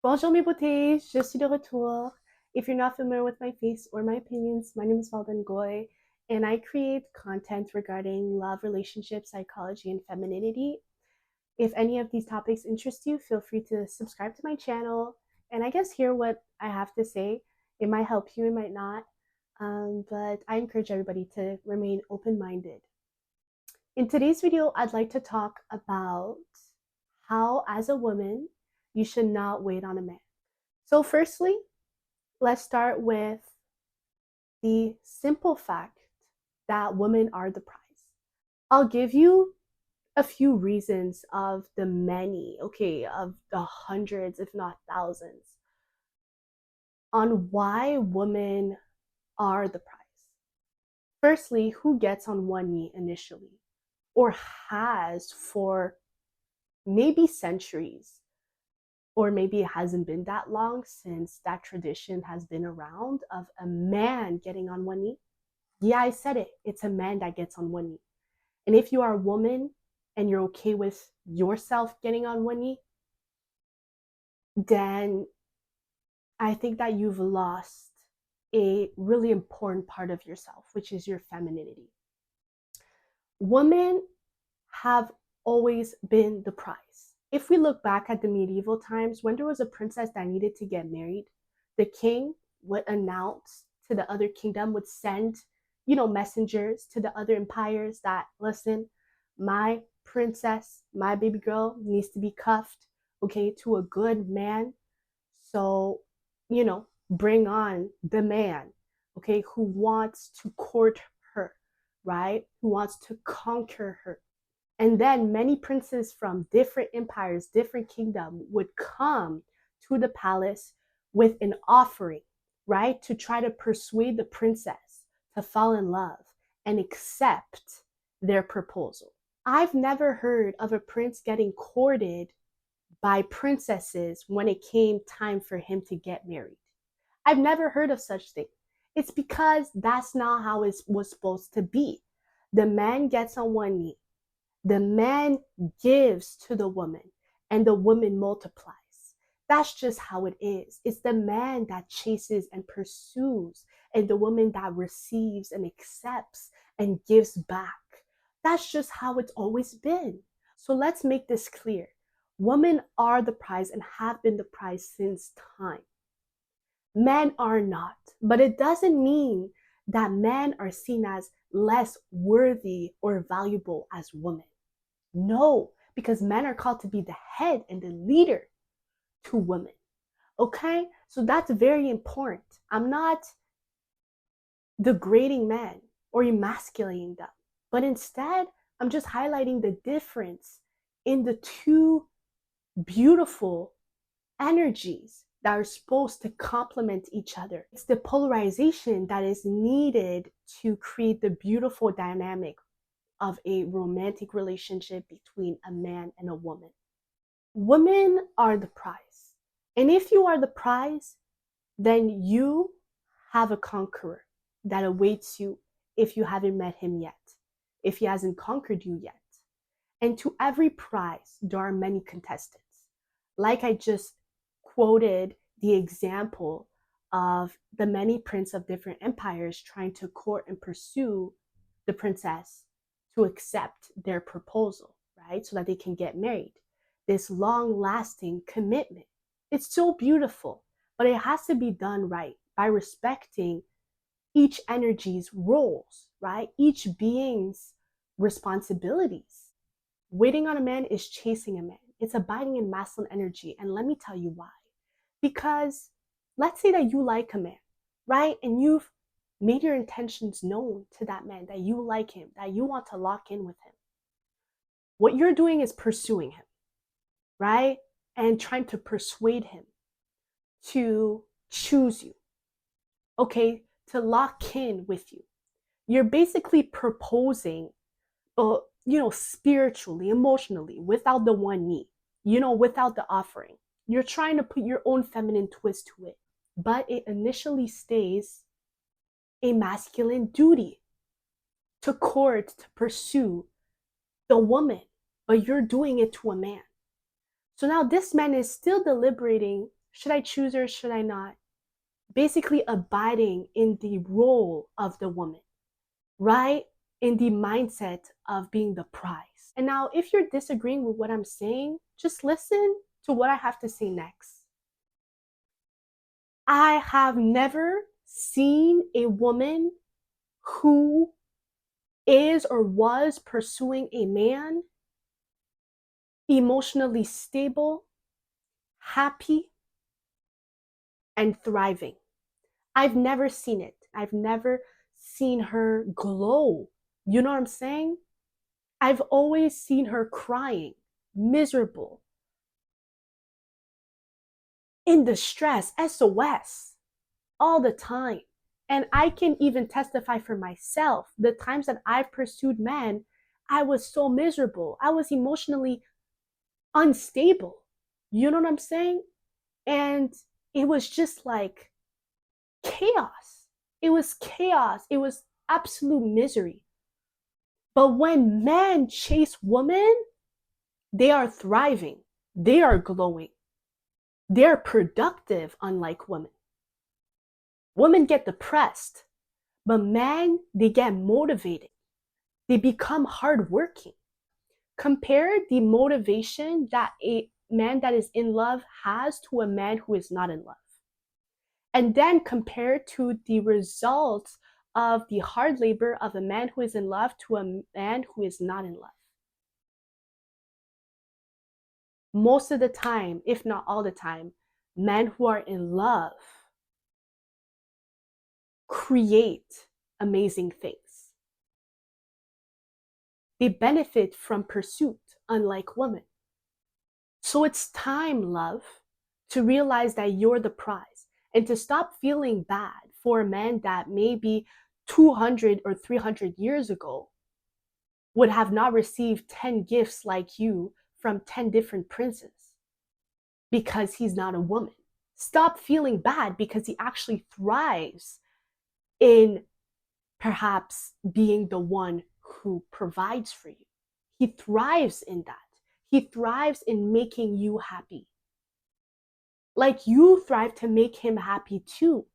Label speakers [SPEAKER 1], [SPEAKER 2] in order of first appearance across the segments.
[SPEAKER 1] Bonjour mes beautés, je suis de retour. If you're not familiar with my face or my opinions, my name is Valden Goy, and I create content regarding love, relationships, psychology, and femininity. If any of these topics interest you, feel free to subscribe to my channel and I guess hear what I have to say. It might help you, it might not, but I encourage everybody to remain open-minded. In today's video, I'd like to talk about how, as a woman, you should not wait on a man. So, firstly, let's start with the simple fact that women are the prize. I'll give you a few reasons of the many, okay, of the hundreds, if not thousands, on why women are the prize. Firstly, who gets on one knee initially or has for maybe centuries, or maybe it hasn't been that long since that tradition has been around of a man getting on one knee. Yeah, I said it. It's a man that gets on one knee. And if you are a woman and you're okay with yourself getting on one knee, then I think that you've lost a really important part of yourself, which is your femininity. Women have always been the prize. If we look back at the medieval times, when there was a princess that needed to get married, the king would announce to the other kingdom, would send, messengers to the other empires that, listen, my princess, my baby girl needs to be cuffed, okay, to a good man. So, bring on the man, okay, who wants to court her, right? Who wants to conquer her. And then many princes from different empires, different kingdoms would come to the palace with an offering, right? To try to persuade the princess to fall in love and accept their proposal. I've never heard of a prince getting courted by princesses when it came time for him to get married. I've never heard of such thing. It's because that's not how it was supposed to be. The man gets on one knee, the man gives to the woman, and the woman multiplies. That's just how it is. It's the man that chases and pursues, and the woman that receives and accepts and gives back. That's just how it's always been. So let's make this clear. Women are the prize and have been the prize since time. Men are not, but it doesn't mean that men are seen as less worthy or valuable as women. No, because men are called to be the head and the leader to women. Okay? So that's very important. I'm not degrading men or emasculating them, but instead, I'm just highlighting the difference in the two beautiful energies that are supposed to complement each other. It's the polarization that is needed to create the beautiful dynamic of a romantic relationship between a man and a woman. Women are the prize. And if you are the prize, then you have a conqueror that awaits you if you haven't met him yet, if he hasn't conquered you yet. And to every prize, there are many contestants. Like I just quoted the example of the many princes of different empires trying to court and pursue the princess to accept their proposal, right? So that they can get married. This long lasting commitment. It's so beautiful, but it has to be done right by respecting each energy's roles, right? Each being's responsibilities. Waiting on a man is chasing a man. It's abiding in masculine energy. And let me tell you why. Because let's say that you like a man, right? And you've made your intentions known to that man, that you like him, that you want to lock in with him. What you're doing is pursuing him, right? And trying to persuade him to choose you, okay? To lock in with you. You're basically proposing, spiritually, emotionally, without the one knee, without the offering. You're trying to put your own feminine twist to it, but it initially stays a masculine duty to court, to pursue the woman, but you're doing it to a man. So now this man is still deliberating Should I choose her? Should I not? Basically, abiding in the role of the woman, right? In the mindset of being the prize. And now, if you're disagreeing with what I'm saying, just listen to what I have to say next. I have never seen a woman who is or was pursuing a man emotionally stable, happy, and thriving. I've never seen it. I've never seen her glow. You know what I'm saying? I've always seen her crying, miserable, in distress, SOS, all the time. And I can even testify for myself. The times that I've pursued men, I was so miserable. I was emotionally unstable. You know what I'm saying? And it was just like chaos. It was chaos. It was absolute misery. But when men chase women, they are thriving. They are glowing. They're productive, unlike women. Women get depressed, but men, they get motivated. They become hardworking. Compare the motivation that a man that is in love has to a man who is not in love. And then compare to the results of the hard labor of a man who is in love to a man who is not in love. Most of the time, if not all the time, men who are in love create amazing things. They benefit from pursuit, unlike women. So it's time, love, to realize that you're the prize and to stop feeling bad for a man that maybe 200 or 300 years ago would have not received 10 gifts like you from 10 different princes because he's not a woman. Stop feeling bad because he actually thrives in perhaps being the one who provides for you. He thrives in that. He thrives in making you happy. Like you thrive to make him happy too.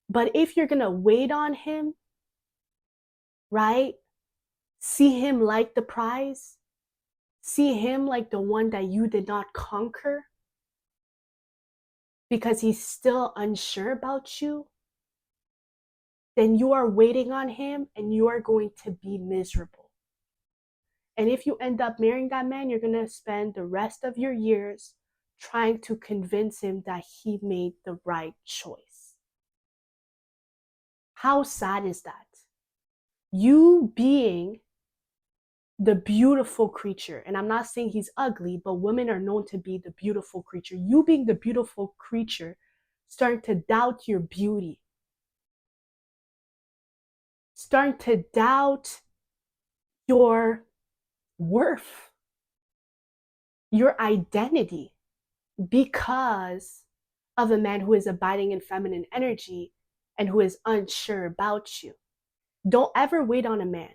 [SPEAKER 1] But if you're going to wait on him, right? See him like the prize, see him like the one that you did not conquer because he's still unsure about you, then you are waiting on him and you are going to be miserable. And if you end up marrying that man, you're going to spend the rest of your years trying to convince him that he made the right choice. How sad is that? You being the beautiful creature, and I'm not saying he's ugly, but women are known to be the beautiful creature. You being the beautiful creature, starting to doubt your beauty, starting to doubt your worth, your identity, because of a man who is abiding in feminine energy and who is unsure about you. Don't ever wait on a man,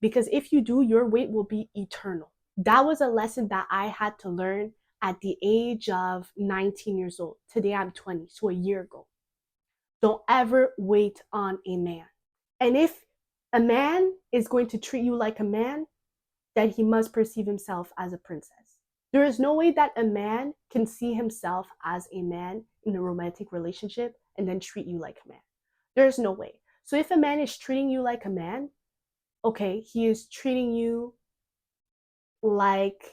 [SPEAKER 1] because if you do, your wait will be eternal. That was a lesson that I had to learn at the age of 19 years old. Today I'm 20, so a year ago. Don't ever wait on a man. And if a man is going to treat you like a man, then he must perceive himself as a princess. There is no way that a man can see himself as a man in a romantic relationship and then treat you like a man. There is no way. So if a man is treating you like a man, okay, he is treating you like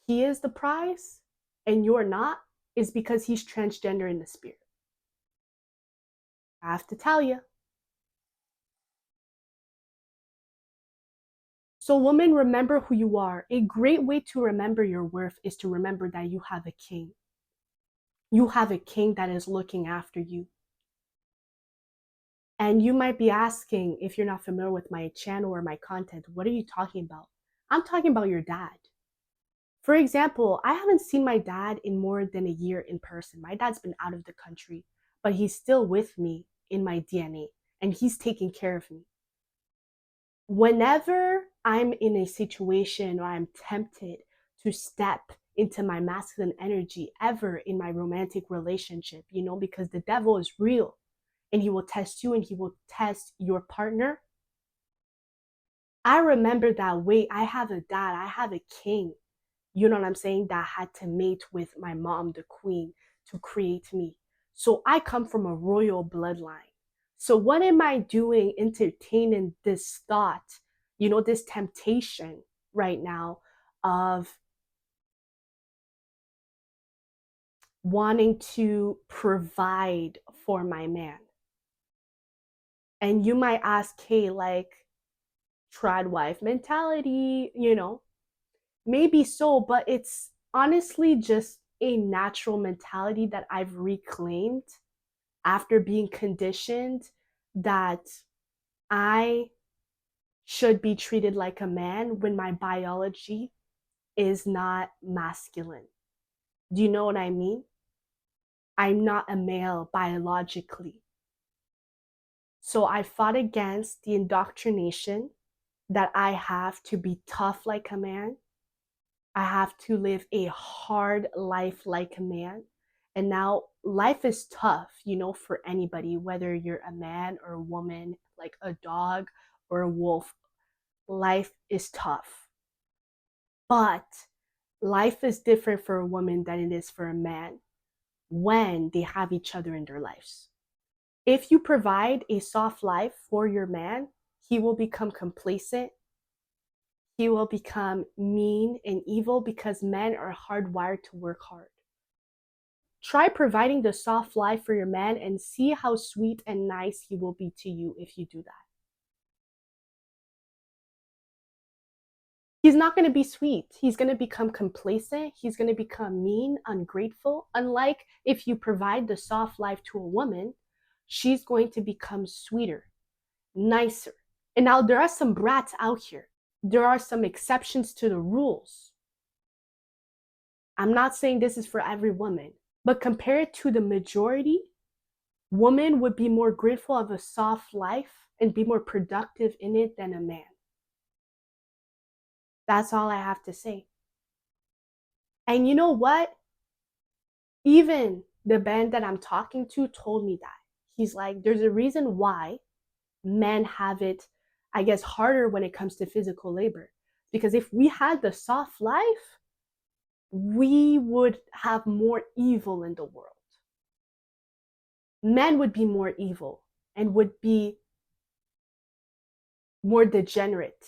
[SPEAKER 1] he is the prize and you're not, is because he's transgender in the spirit. I have to tell you. So, woman, remember who you are. A great way to remember your worth is to remember that you have a king. You have a king that is looking after you. And you might be asking, if you're not familiar with my channel or my content, what are you talking about? I'm talking about your dad. For example, I haven't seen my dad in more than a year in person. My dad's been out of the country, but he's still with me in my DNA and he's taking care of me. Whenever I'm in a situation or I'm tempted to step into my masculine energy ever in my romantic relationship, because the devil is real and he will test you and he will test your partner. I remember that wait, I have a dad, I have a king, you know what I'm saying, that had to mate with my mom, the queen, to create me. So I come from a royal bloodline. So what am I doing entertaining this thought, this temptation right now of wanting to provide for my man? And you might ask, hey, like, tried wife mentality, maybe so, but it's honestly just a natural mentality that I've reclaimed after being conditioned that I should be treated like a man when my biology is not masculine. Do you know what I mean? I'm not a male biologically. So I fought against the indoctrination that I have to be tough like a man. I have to live a hard life like a man. And now life is tough, for anybody, whether you're a man or a woman, like a dog or a wolf. Life is tough. But life is different for a woman than it is for a man when they have each other in their lives. If you provide a soft life for your man, he will become complacent. He will become mean and evil because men are hardwired to work hard. Try providing the soft life for your man and see how sweet and nice he will be to you if you do that. He's not going to be sweet. He's going to become complacent. He's going to become mean, ungrateful. Unlike if you provide the soft life to a woman, she's going to become sweeter, nicer. And now there are some brats out here. There are some exceptions to the rules. I'm not saying this is for every woman, but compared to the majority, women would be more grateful of a soft life and be more productive in it than a man. That's all I have to say. And you know what? Even the band that I'm talking to told me that. He's like, there's a reason why men have it, I guess, harder when it comes to physical labor. Because if we had the soft life, we would have more evil in the world. Men would be more evil and would be more degenerate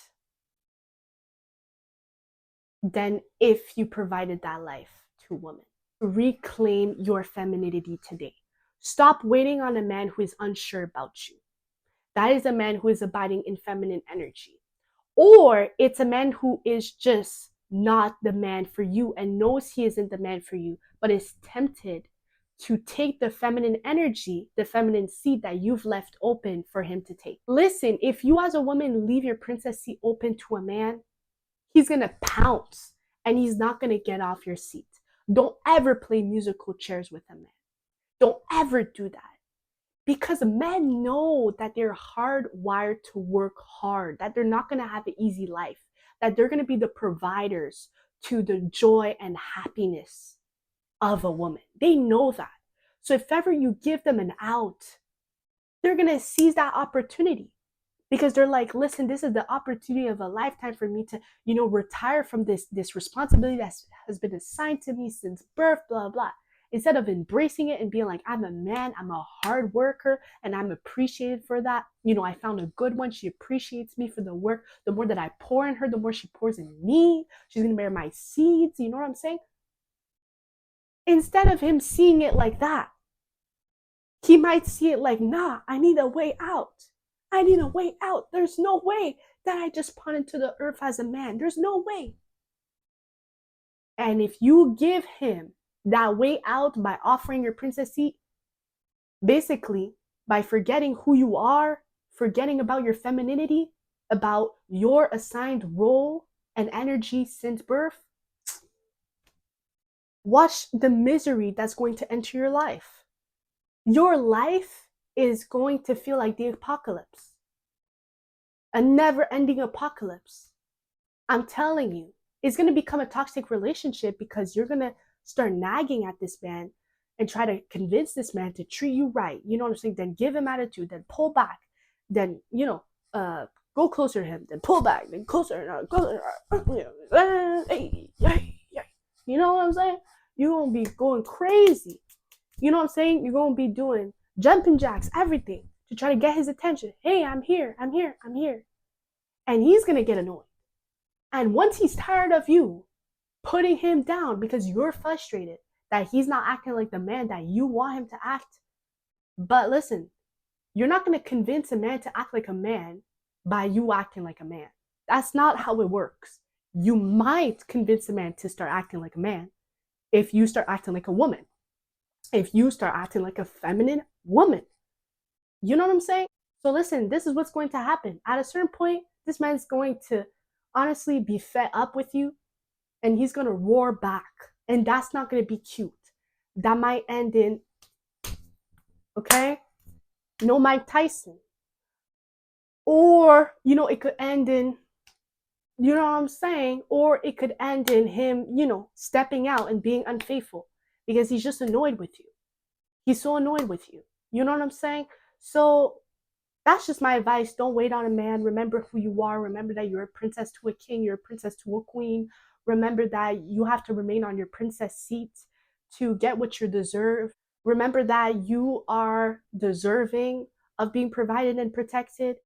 [SPEAKER 1] than if you provided that life to women. Reclaim your femininity today. Stop waiting on a man who is unsure about you. That is a man who is abiding in feminine energy. Or it's a man who is just not the man for you and knows he isn't the man for you, but is tempted to take the feminine energy, the feminine seat that you've left open for him to take. Listen, if you as a woman leave your princess seat open to a man, he's gonna pounce and he's not gonna get off your seat. Don't ever play musical chairs with a man. Don't ever do that. Because men know that they're hardwired to work hard, that they're not gonna have an easy life, that they're gonna be the providers to the joy and happiness of a woman. They know that. So if ever you give them an out, they're gonna seize that opportunity because they're like, listen, this is the opportunity of a lifetime for me to, retire from this responsibility that has been assigned to me since birth, blah, blah. Instead of embracing it and being like, I'm a man, I'm a hard worker, and I'm appreciated for that. I found a good one. She appreciates me for the work. The more that I pour in her, the more she pours in me. She's going to bear my seeds. You know what I'm saying? Instead of him seeing it like that, he might see it like, nah, I need a way out. I need a way out. There's no way that I just put into the earth as a man. There's no way. And if you give him that way out by offering your princess seat, basically by forgetting who you are, forgetting about your femininity, about your assigned role and energy since birth, watch the misery that's going to enter your life. Your life is going to feel like the apocalypse, a never-ending apocalypse. I'm telling you. It's going to become a toxic relationship because you're going to start nagging at this man and try to convince this man to treat you right. You know what I'm saying? Then give him attitude, then pull back, then, go closer to him, then pull back, then closer, closer. You know what I'm saying? You're going to be going crazy. You know what I'm saying? You're going to be doing jumping jacks, everything to try to get his attention. Hey, I'm here, I'm here, I'm here. And he's going to get annoyed. And once he's tired of you putting him down because you're frustrated that he's not acting like the man that you want him to act. But listen, you're not going to convince a man to act like a man by you acting like a man. That's not how it works. You might convince a man to start acting like a man if you start acting like a woman, if you start acting like a feminine woman. You know what I'm saying? So listen, this is what's going to happen. At a certain point, this man's going to honestly be fed up with you and he's going to roar back. And that's not going to be cute. That might end in, okay, no Mike Tyson. Or, it could end in, you know what I'm saying? Or it could end in him, stepping out and being unfaithful because he's just annoyed with you. He's so annoyed with you. You know what I'm saying? So that's just my advice. Don't wait on a man. Remember who you are. Remember that you're a princess to a king. You're a princess to a queen. Remember that you have to remain on your princess seat to get what you deserve. Remember that you are deserving of being provided and protected.